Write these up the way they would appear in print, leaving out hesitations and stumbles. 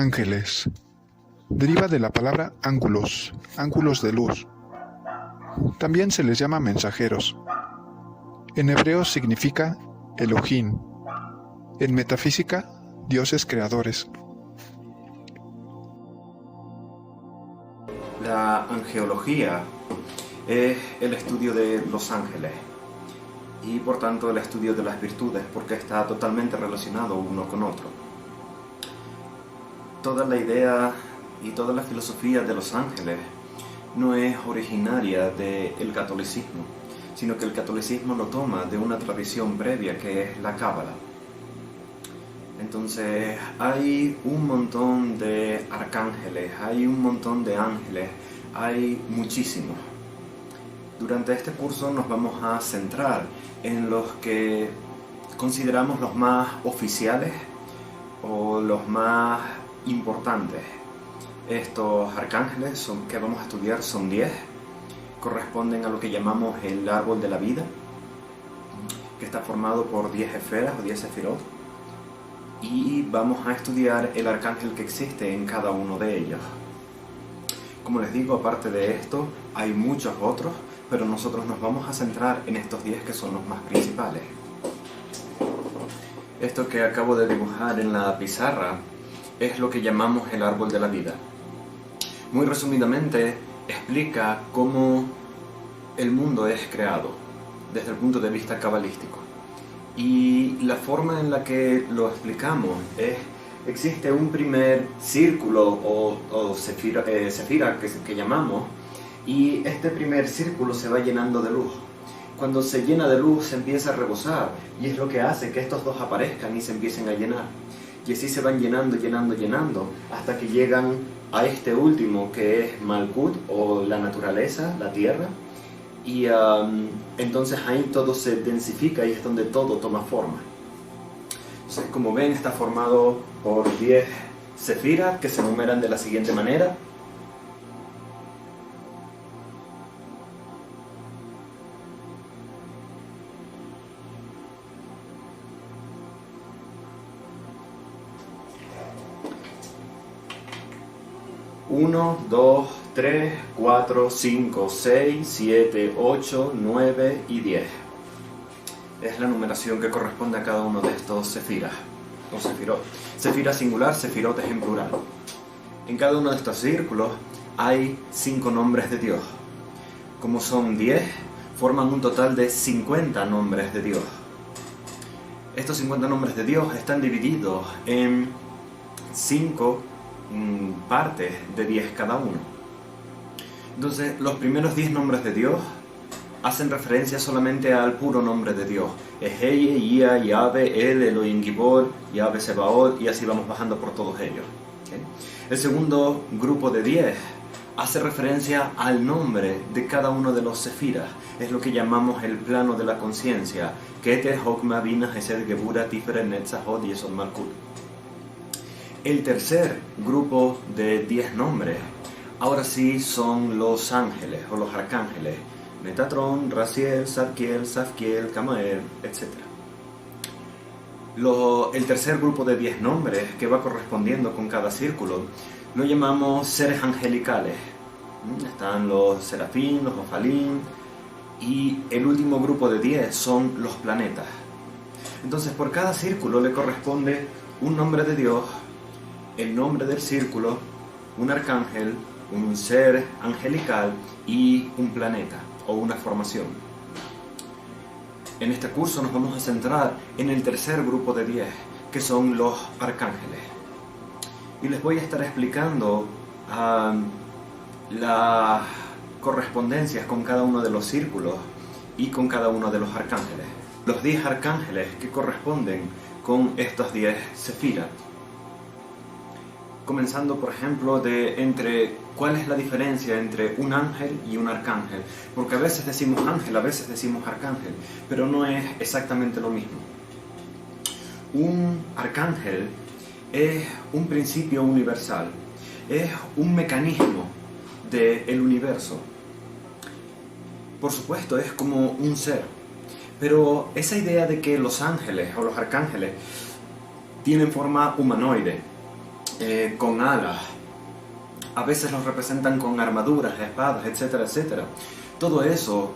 Ángeles. Deriva de la palabra ángulos, ángulos de luz. También se les llama mensajeros. En hebreo significa Elohim. En metafísica, dioses creadores. La angelología es el estudio de los ángeles y por tanto el estudio de las virtudes, porque está totalmente relacionado uno con otro. Toda la idea y toda la filosofía de los ángeles no es originaria del catolicismo, sino que el catolicismo lo toma de una tradición previa que es la Cábala. Entonces hay un montón de arcángeles, hay un montón de ángeles, hay muchísimos. Durante este curso nos vamos a centrar en los que consideramos los más oficiales o los más importantes. Estos arcángeles que vamos a estudiar son 10, corresponden a lo que llamamos el árbol de la vida, que está formado por 10 esferas o 10 sefirot, y vamos a estudiar el arcángel que existe en cada uno de ellos. Como les digo, aparte de esto, hay muchos otros, pero nosotros nos vamos a centrar en estos 10 que son los más principales. Esto que acabo de dibujar en la pizarra es lo que llamamos el árbol de la vida. Muy resumidamente, explica cómo el mundo es creado desde el punto de vista cabalístico. Y la forma en la que lo explicamos es: existe un primer círculo o sefira que llamamos, y este primer círculo se va llenando de luz. Cuando se llena de luz se empieza a rebosar, y es lo que hace que estos dos aparezcan y se empiecen a llenar. Y así se van llenando, hasta que llegan a este último, que es Malkut, o la naturaleza, la tierra. Y entonces ahí todo se densifica y es donde todo toma forma. Entonces, como ven, está formado por 10 sefiras que se enumeran de la siguiente manera. Uno, 2, 3, 4, 5, 6, 7, 8, 9 y 10. Es la numeración que corresponde a cada uno de estos sefiras, o sefirot. Sefira singular, sefirot es en plural. En cada uno de estos círculos hay 5 nombres de Dios. Como son 10, forman un total de 50 nombres de Dios. Estos 50 nombres de Dios están divididos en 5 partes de 10 cada uno. Entonces, los primeros 10 nombres de Dios hacen referencia solamente al puro nombre de Dios. Eheye, Ia, Yahve, El, Elohim Gibor, Yahve Sebaot, y así vamos bajando por todos ellos. ¿Okay? El segundo grupo de 10 hace referencia al nombre de cada uno de los sefiras. Es lo que llamamos el plano de la conciencia. Keter, Hokma, Bina, Hesed, Gebura, Tiferet, Netzahot y Yesod Malkut. El tercer grupo de 10 nombres, ahora sí, son los ángeles o los arcángeles. Metatron, Raziel, Zadkiel, Zafkiel, Camael, etc. El tercer grupo de 10 nombres, que va correspondiendo con cada círculo, lo llamamos seres angelicales. Están los serafín, los ofalim, y el último grupo de 10 son los planetas. Entonces, por cada círculo le corresponde un nombre de Dios, el nombre del círculo, un arcángel, un ser angelical y un planeta o una formación. En este curso nos vamos a centrar en el tercer grupo de 10, que son los arcángeles. Y les voy a estar explicando las correspondencias con cada uno de los círculos y con cada uno de los arcángeles. Los 10 arcángeles que corresponden con estos 10 sefiras. Comenzando, por ejemplo, cuál es la diferencia entre un ángel y un arcángel. Porque a veces decimos ángel, a veces decimos arcángel, pero no es exactamente lo mismo. Un arcángel es un principio universal, es un mecanismo del universo. Por supuesto, es como un ser, pero esa idea de que los ángeles o los arcángeles tienen forma humanoide, con alas. A veces los representan con armaduras, espadas, etcétera, etcétera. Todo eso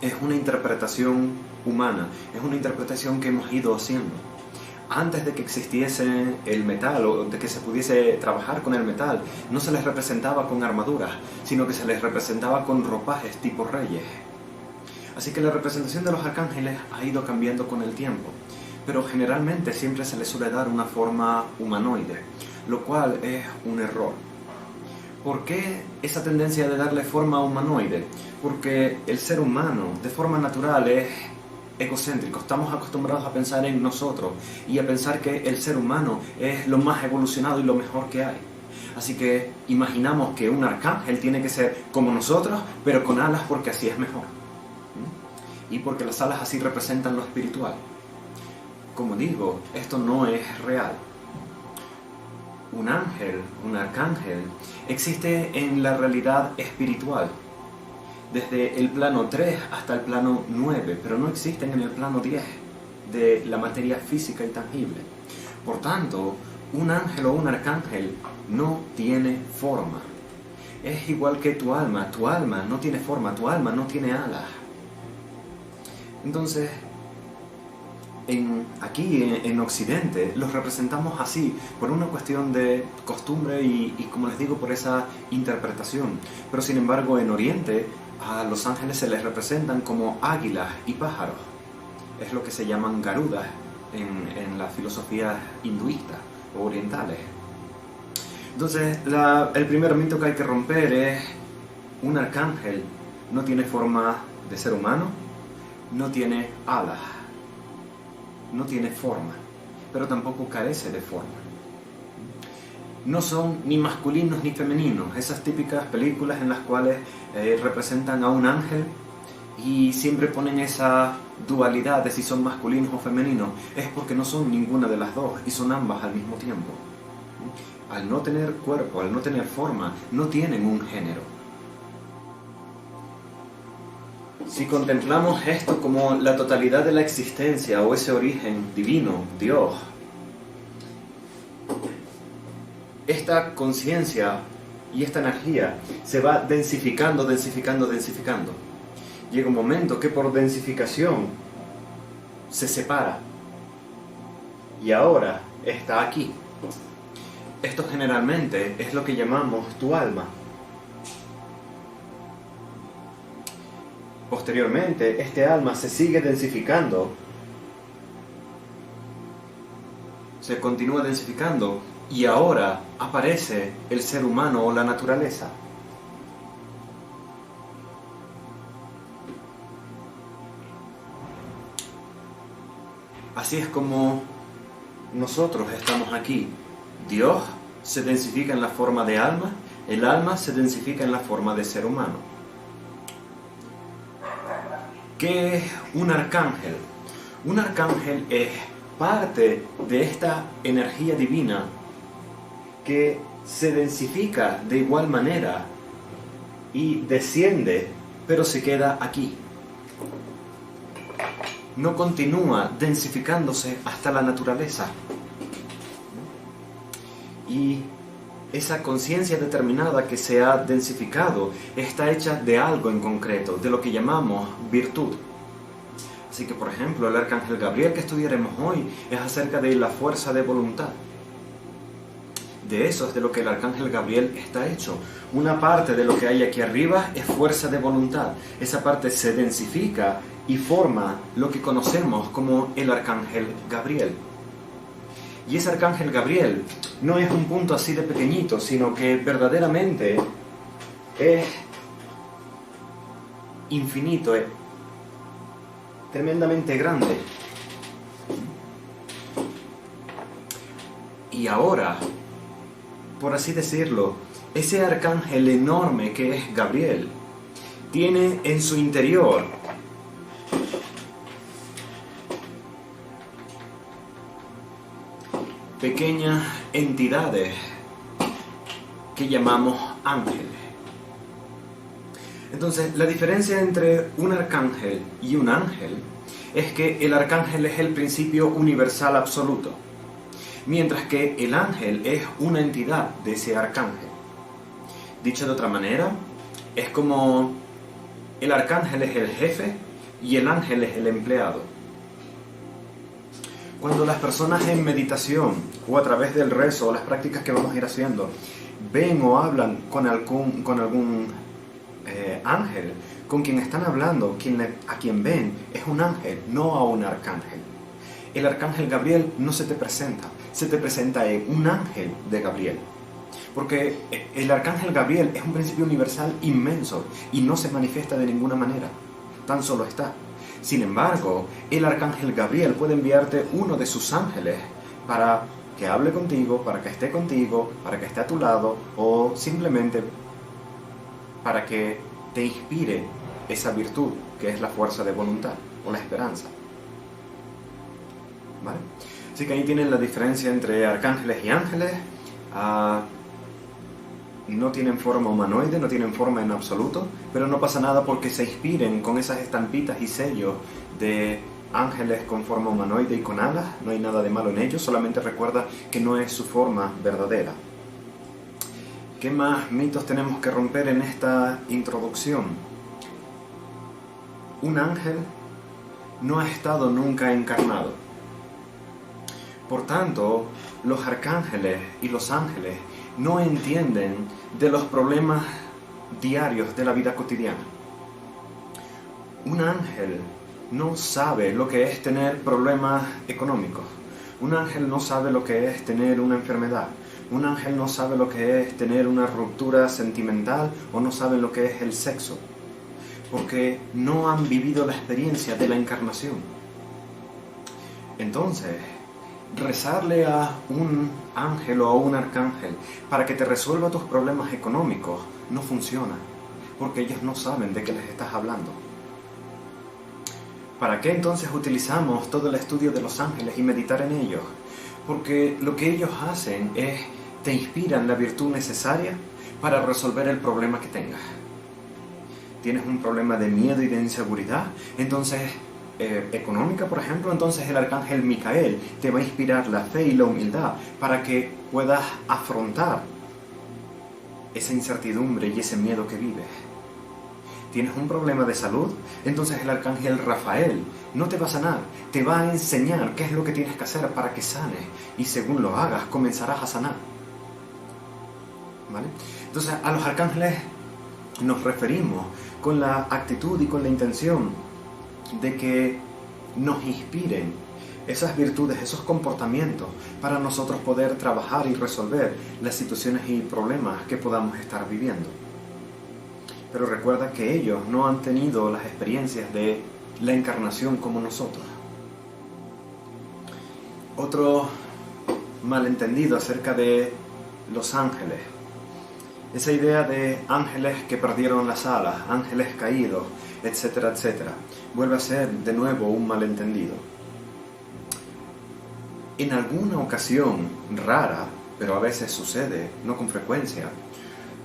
es una interpretación humana, es una interpretación que hemos ido haciendo. Antes de que existiese el metal o de que se pudiese trabajar con el metal, no se les representaba con armaduras, sino que se les representaba con ropajes tipo reyes. Así que la representación de los arcángeles ha ido cambiando con el tiempo, pero generalmente siempre se les suele dar una forma humanoide, lo cual es un error. ¿Por qué esa tendencia de darle forma humanoide? Porque el ser humano, de forma natural, es egocéntrico. Estamos acostumbrados a pensar en nosotros y a pensar que el ser humano es lo más evolucionado y lo mejor que hay. Así que imaginamos que un arcángel tiene que ser como nosotros, pero con alas, porque así es mejor. Y porque las alas así representan lo espiritual. Como digo, esto no es real. Un ángel, un arcángel, existe en la realidad espiritual, desde el plano 3 hasta el plano 9, pero no existen en el plano 10 de la materia física y tangible. Por tanto, un ángel o un arcángel no tiene forma. Es igual que tu alma no tiene forma, tu alma no tiene alas. Entonces, aquí en Occidente los representamos así, por una cuestión de costumbre y como les digo, por esa interpretación. Pero sin embargo, en Oriente a los ángeles se les representan como águilas y pájaros. Es lo que se llaman garudas en las filosofías hinduistas o orientales. Entonces, el primer mito que hay que romper es: un arcángel no tiene forma de ser humano, no tiene alas, no tiene forma, pero tampoco carece de forma. No son ni masculinos ni femeninos, esas típicas películas en las cuales representan a un ángel y siempre ponen esa dualidad de si son masculinos o femeninos. Es porque no son ninguna de las dos y son ambas al mismo tiempo. Al no tener cuerpo, al no tener forma, no tienen un género. Si contemplamos esto como la totalidad de la existencia o ese origen divino, Dios, esta conciencia y esta energía se va densificando. Llega un momento que por densificación se separa y ahora está aquí. Esto generalmente es lo que llamamos tu alma. Posteriormente, este alma se sigue densificando, se continúa densificando y ahora aparece el ser humano o la naturaleza. Así es como nosotros estamos aquí. Dios se densifica en la forma de alma, el alma se densifica en la forma de ser humano. ¿Qué es un arcángel? Un arcángel es parte de esta energía divina que se densifica de igual manera y desciende, pero se queda aquí. No continúa densificándose hasta la naturaleza. Y esa conciencia determinada que se ha densificado está hecha de algo en concreto, de lo que llamamos virtud. Así que, por ejemplo, el arcángel Gabriel que estudiaremos hoy es acerca de la fuerza de voluntad. De eso es de lo que el arcángel Gabriel está hecho. Una parte de lo que hay aquí arriba es fuerza de voluntad. Esa parte se densifica y forma lo que conocemos como el arcángel Gabriel. Y ese arcángel Gabriel no es un punto así de pequeñito, sino que verdaderamente es infinito, es tremendamente grande. Y ahora, por así decirlo, ese arcángel enorme que es Gabriel tiene en su interior pequeñas entidades que llamamos ángeles. Entonces, la diferencia entre un arcángel y un ángel es que el arcángel es el principio universal absoluto. mientras que el ángel es una entidad de ese arcángel. Dicho de otra manera, es como el arcángel es el jefe y el ángel es el empleado. Cuando las personas en meditación o a través del rezo o las prácticas que vamos a ir haciendo ven o hablan con algún ángel, con quien están hablando, a quien ven, es un ángel, no a un arcángel. El arcángel Gabriel no se te presenta un ángel de Gabriel. Porque el arcángel Gabriel es un principio universal inmenso y no se manifiesta de ninguna manera, tan solo está. Sin embargo, el arcángel Gabriel puede enviarte uno de sus ángeles para que hable contigo, para que esté contigo, para que esté a tu lado o simplemente para que te inspire esa virtud que es la fuerza de voluntad o la esperanza. ¿Vale? Así que ahí tienen la diferencia entre arcángeles y ángeles. No tienen forma humanoide, no tienen forma en absoluto, pero no pasa nada porque se inspiren con esas estampitas y sellos de ángeles con forma humanoide y con alas. No hay nada de malo en ellos, solamente recuerda que no es su forma verdadera. ¿Qué más mitos tenemos que romper en esta introducción? Un ángel no ha estado nunca encarnado. Por tanto, los arcángeles y los ángeles no entienden de los problemas diarios de la vida cotidiana. Un ángel no sabe lo que es tener problemas económicos. Un ángel no sabe lo que es tener una enfermedad. Un ángel no sabe lo que es tener una ruptura sentimental o no sabe lo que es el sexo, porque no han vivido la experiencia de la encarnación. Entonces, rezarle a un ángel o a un arcángel para que te resuelva tus problemas económicos no funciona, porque ellos no saben de qué les estás hablando. ¿Para qué entonces utilizamos todo el estudio de los ángeles y meditar en ellos? Porque lo que ellos hacen es, te inspiran la virtud necesaria para resolver el problema que tengas. Tienes un problema de miedo y de inseguridad, entonces económica, por ejemplo, entonces el arcángel Micael te va a inspirar la fe y la humildad para que puedas afrontar esa incertidumbre y ese miedo que vives. ¿Tienes un problema de salud? Entonces el arcángel Rafael no te va a sanar, te va a enseñar qué es lo que tienes que hacer para que sanes y según lo hagas comenzarás a sanar. ¿Vale? Entonces a los arcángeles nos referimos con la actitud y con la intención de que nos inspiren esas virtudes, esos comportamientos para nosotros poder trabajar y resolver las situaciones y problemas que podamos estar viviendo. Pero recuerda que ellos no han tenido las experiencias de la encarnación como nosotros. Otro malentendido acerca de los ángeles. Esa idea de ángeles que perdieron las alas, ángeles caídos, etcétera, etcétera, vuelve a ser de nuevo un malentendido. En alguna ocasión rara, pero a veces sucede, no con frecuencia,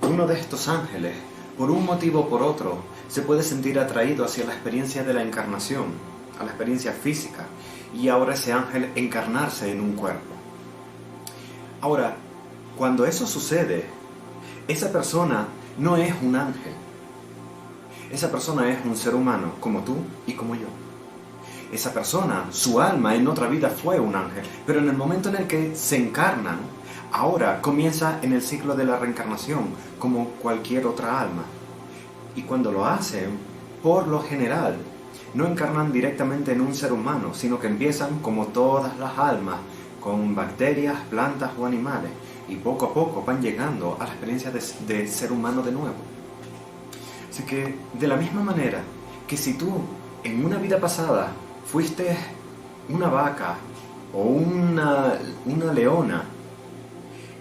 uno de estos ángeles, por un motivo o por otro, se puede sentir atraído hacia la experiencia de la encarnación, a la experiencia física, y ahora ese ángel encarnarse en un cuerpo. Ahora, cuando eso sucede, esa persona no es un ángel. Esa persona es un ser humano, como tú y como yo. Esa persona, su alma en otra vida fue un ángel, pero en el momento en el que se encarnan, ahora comienza en el ciclo de la reencarnación, como cualquier otra alma. Y cuando lo hacen, por lo general, no encarnan directamente en un ser humano, sino que empiezan como todas las almas, con bacterias, plantas o animales, y poco a poco van llegando a la experiencia de ser humano de nuevo. Así que, de la misma manera que si tú en una vida pasada fuiste una vaca o una leona,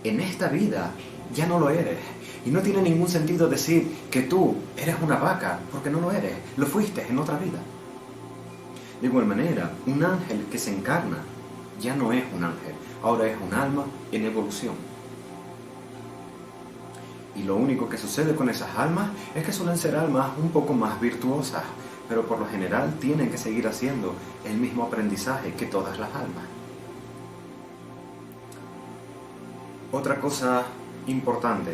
en esta vida ya no lo eres. Y no tiene ningún sentido decir que tú eres una vaca, porque no lo eres, lo fuiste en otra vida. De igual manera, un ángel que se encarna ya no es un ángel, ahora es un alma en evolución. Y lo único que sucede con esas almas es que suelen ser almas un poco más virtuosas, pero por lo general tienen que seguir haciendo el mismo aprendizaje que todas las almas. Otra cosa importante,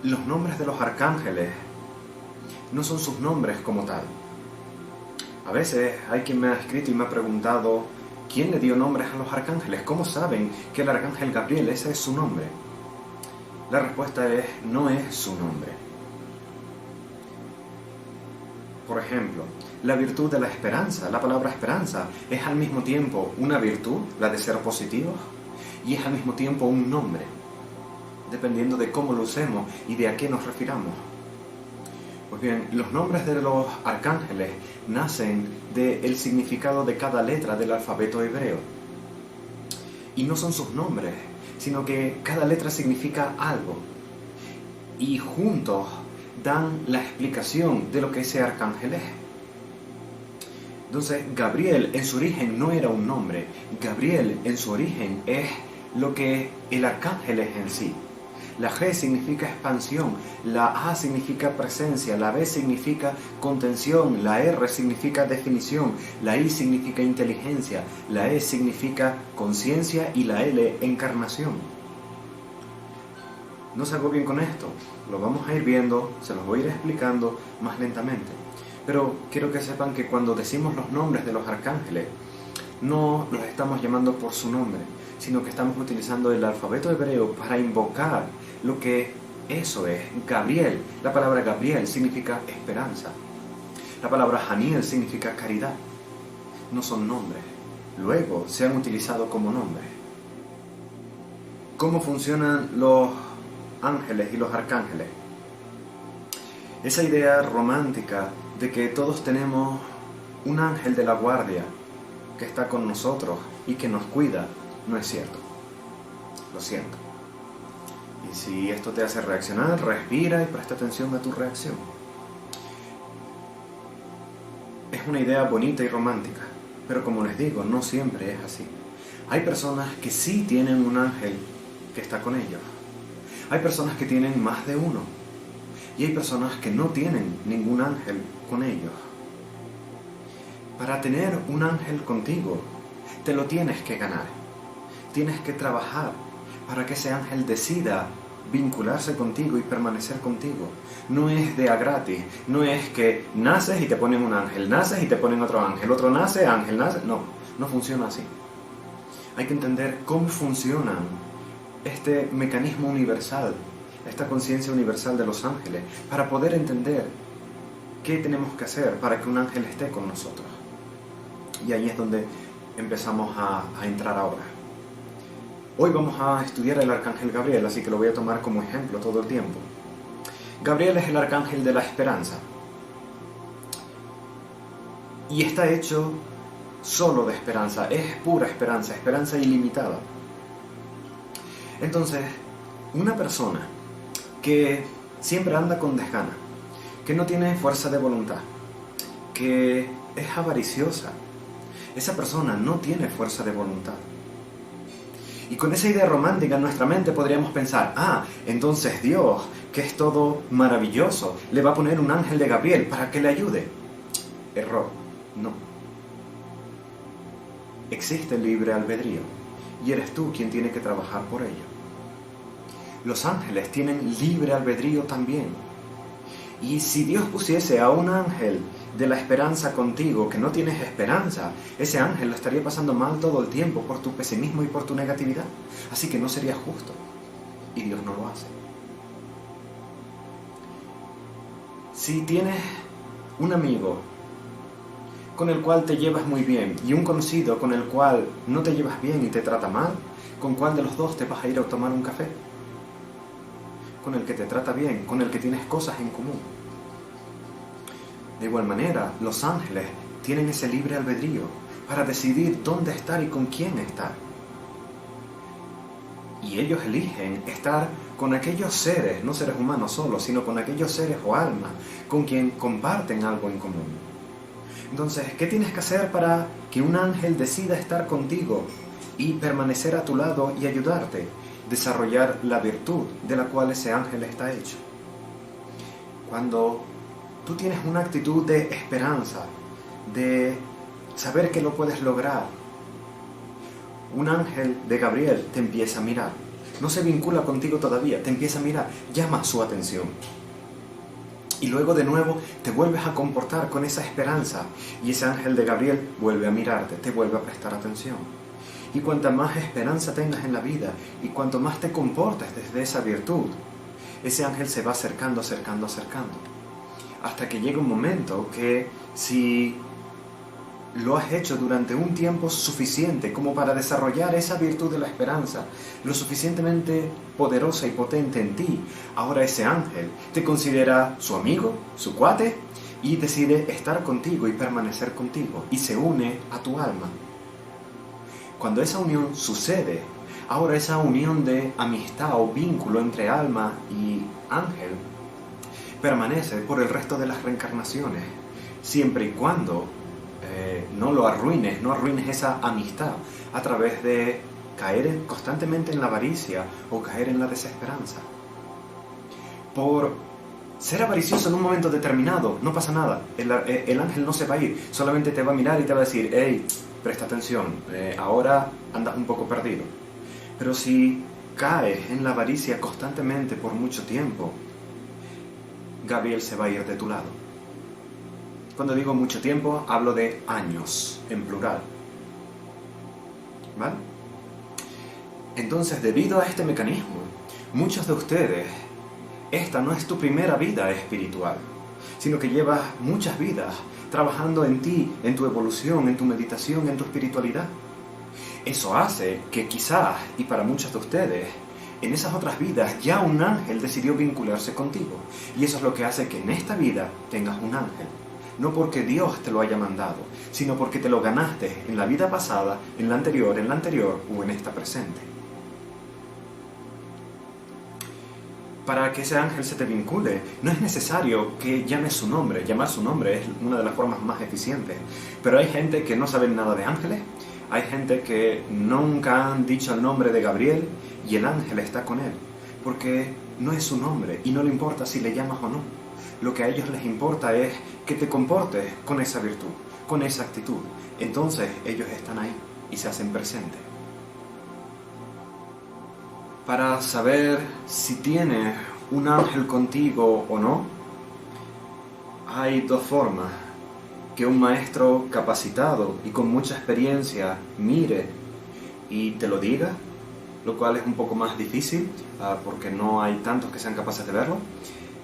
los nombres de los arcángeles no son sus nombres como tal. A veces hay quien me ha escrito y me ha preguntado, ¿quién le dio nombres a los arcángeles? ¿Cómo saben que el arcángel Gabriel, ese es su nombre? La respuesta es, no es su nombre. Por ejemplo, la virtud de la esperanza, la palabra esperanza, es al mismo tiempo una virtud, la de ser positivos, y es al mismo tiempo un nombre, dependiendo de cómo lo usemos y de a qué nos refiramos. Pues bien, los nombres de los arcángeles nacen del significado de cada letra del alfabeto hebreo. Y no son sus nombres, sino que cada letra significa algo. Y juntos dan la explicación de lo que ese arcángel es. Entonces, Gabriel en su origen no era un nombre. Gabriel en su origen es lo que el arcángel es en sí. La G significa expansión, la A significa presencia, la B significa contención, la R significa definición, la I significa inteligencia, la E significa conciencia y la L encarnación. No se agobien con esto, lo vamos a ir viendo, se los voy a ir explicando más lentamente. Pero quiero que sepan que cuando decimos los nombres de los arcángeles, no los estamos llamando por su nombre, sino que estamos utilizando el alfabeto hebreo para invocar lo que eso es. Gabriel, la palabra Gabriel significa esperanza. La palabra Haniel significa caridad. No son nombres. Luego se han utilizado como nombres. ¿Cómo funcionan los ángeles y los arcángeles? Esa idea romántica de que todos tenemos un ángel de la guardia que está con nosotros y que nos cuida, no es cierto. Lo siento. Y si esto te hace reaccionar, respira y presta atención a tu reacción. Es una idea bonita y romántica, pero como les digo, no siempre es así. Hay personas que sí tienen un ángel que está con ellos. Hay personas que tienen más de uno. Y hay personas que no tienen ningún ángel con ellos. Para tener un ángel contigo, te lo tienes que ganar. Tienes que trabajar para que ese ángel decida vincularse contigo y permanecer contigo. No es de a gratis, no es que naces y te ponen un ángel, naces y te ponen otro nace, ángel nace. No, no funciona así. Hay que entender cómo funcionan este mecanismo universal, esta conciencia universal de los ángeles, para poder entender qué tenemos que hacer para que un ángel esté con nosotros. Y ahí es donde empezamos a entrar ahora. Hoy vamos a estudiar el arcángel Gabriel, así que lo voy a tomar como ejemplo todo el tiempo. Gabriel es el arcángel de la esperanza. Y está hecho solo de esperanza, es pura esperanza, esperanza ilimitada. Entonces, una persona que siempre anda con desgana, que no tiene fuerza de voluntad, que es avariciosa, esa persona no tiene fuerza de voluntad. Y con esa idea romántica en nuestra mente podríamos pensar, entonces Dios, que es todo maravilloso, le va a poner un ángel de Gabriel para que le ayude. Error, no. Existe el libre albedrío y eres tú quien tiene que trabajar por ello. Los ángeles tienen libre albedrío también. Y si Dios pusiese a un ángel de la esperanza contigo, que no tienes esperanza, ese ángel lo estaría pasando mal todo el tiempo por tu pesimismo y por tu negatividad. Así que no sería justo. Y Dios no lo hace. Si tienes un amigo con el cual te llevas muy bien y un conocido con el cual no te llevas bien y te trata mal, ¿con cuál de los dos te vas a ir a tomar un café? Con el que te trata bien, con el que tienes cosas en común. De igual manera, los ángeles tienen ese libre albedrío para decidir dónde estar y con quién estar. Y ellos eligen estar con aquellos seres, no seres humanos solo, sino con aquellos seres o almas con quien comparten algo en común. Entonces, ¿qué tienes que hacer para que un ángel decida estar contigo y permanecer a tu lado y ayudarte? Desarrollar la virtud de la cual ese ángel está hecho. Cuando tú tienes una actitud de esperanza, de saber que lo puedes lograr, un ángel de Gabriel te empieza a mirar. no se vincula contigo todavía, te empieza a mirar, llama su atención. Y luego de nuevo te vuelves a comportar con esa esperanza y ese ángel de Gabriel vuelve a mirarte, te vuelve a prestar atención. Y cuanta más esperanza tengas en la vida y cuanto más te comportes desde esa virtud, ese ángel se va acercando, acercando, acercando. Hasta que llega un momento que si lo has hecho durante un tiempo suficiente como para desarrollar esa virtud de la esperanza, lo suficientemente poderosa y potente en ti, ahora ese ángel te considera su amigo, su cuate, y decide estar contigo y permanecer contigo, y se une a tu alma. Cuando esa unión sucede, ahora esa unión de amistad o vínculo entre alma y ángel permanece por el resto de las reencarnaciones, siempre y cuando no lo arruines, no arruines esa amistad a través de caer constantemente en la avaricia o caer en la desesperanza. Por ser avaricioso en un momento determinado, no pasa nada, el ángel no se va a ir, solamente te va a mirar y te va a decir, hey, presta atención, ahora andas un poco perdido. Pero si caes en la avaricia constantemente por mucho tiempo, Gabriel se va a ir de tu lado. Cuando digo mucho tiempo, hablo de años, en plural. ¿Vale? Entonces, debido a este mecanismo, muchos de ustedes, esta no es tu primera vida espiritual, sino que llevas muchas vidas trabajando en ti, en tu evolución, en tu meditación, en tu espiritualidad. Eso hace que quizás, y para muchos de ustedes, en esas otras vidas ya un ángel decidió vincularse contigo. Y eso es lo que hace que en esta vida tengas un ángel. No porque Dios te lo haya mandado, sino porque te lo ganaste en la vida pasada, en la anterior o en esta presente. Para que ese ángel se te vincule, no es necesario que llames su nombre. Llamar su nombre es una de las formas más eficientes. Pero hay gente que no sabe nada de ángeles, hay gente que nunca han dicho el nombre de Gabriel y el ángel está con él, porque no es su nombre y no le importa si le llamas o no. Lo que a ellos les importa es que te comportes con esa virtud, con esa actitud. Entonces ellos están ahí y se hacen presentes. Para saber si tienes un ángel contigo o no, hay dos formas. Que un maestro capacitado y con mucha experiencia mire y te lo diga, lo cual es un poco más difícil porque no hay tantos que sean capaces de verlo.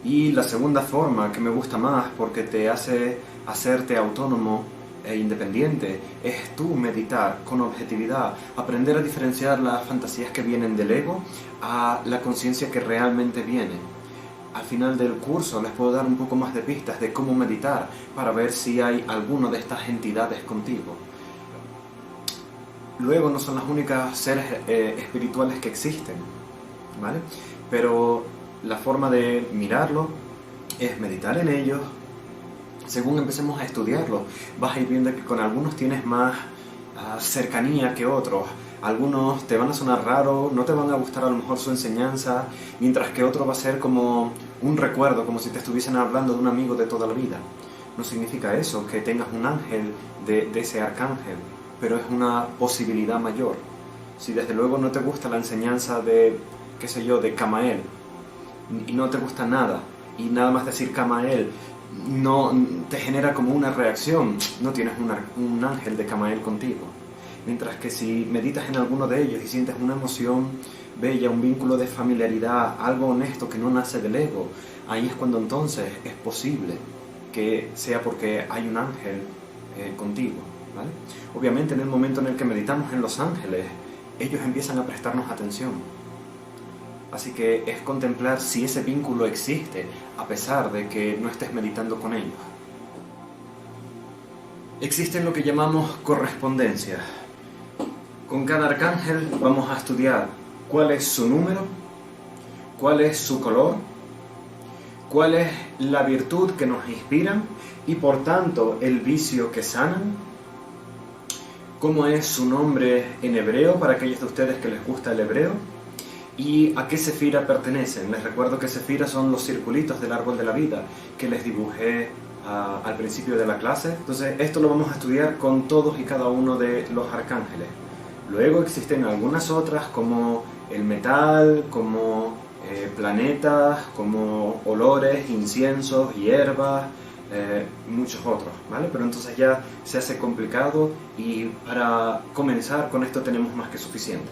Y la segunda forma, que me gusta más porque te hace hacerte autónomo e independiente, es tú meditar con objetividad, aprender a diferenciar las fantasías que vienen del ego a la conciencia que realmente viene. Al final del curso les puedo dar un poco más de pistas de cómo meditar para ver si hay alguno de estas entidades contigo. Luego no son las únicas seres espirituales que existen, ¿vale? Pero la forma de mirarlo es meditar en ellos. Según empecemos a estudiarlo, vas a ir viendo que con algunos tienes más cercanía que otros. Algunos te van a sonar raros, no te van a gustar a lo mejor su enseñanza, mientras que otro va a ser como un recuerdo, como si te estuviesen hablando de un amigo de toda la vida. No significa eso, que tengas un ángel de ese arcángel, pero es una posibilidad mayor. Si desde luego no te gusta la enseñanza de, qué sé yo, de Camael, y no te gusta nada, y nada más decir Camael no te genera como una reacción, no tienes un ángel de Camael contigo. Mientras que si meditas en alguno de ellos y sientes una emoción bella, un vínculo de familiaridad, algo honesto que no nace del ego, ahí es cuando entonces es posible que sea porque hay un ángel contigo, ¿vale? Obviamente en el momento en el que meditamos en los ángeles, ellos empiezan a prestarnos atención. Así que es contemplar si ese vínculo existe, a pesar de que no estés meditando con ellos. Existen lo que llamamos correspondencias. Con cada arcángel vamos a estudiar cuál es su número, cuál es su color, cuál es la virtud que nos inspiran y por tanto el vicio que sanan, cómo es su nombre en hebreo para aquellos de ustedes que les gusta el hebreo y a qué sefira pertenecen. Les recuerdo que sefiras son los circulitos del árbol de la vida que les dibujé al principio de la clase. Entonces esto lo vamos a estudiar con todos y cada uno de los arcángeles. Luego existen algunas otras como el metal, como planetas, como olores, inciensos, hierbas, muchos otros, ¿vale? Pero entonces ya se hace complicado y para comenzar con esto tenemos más que suficiente.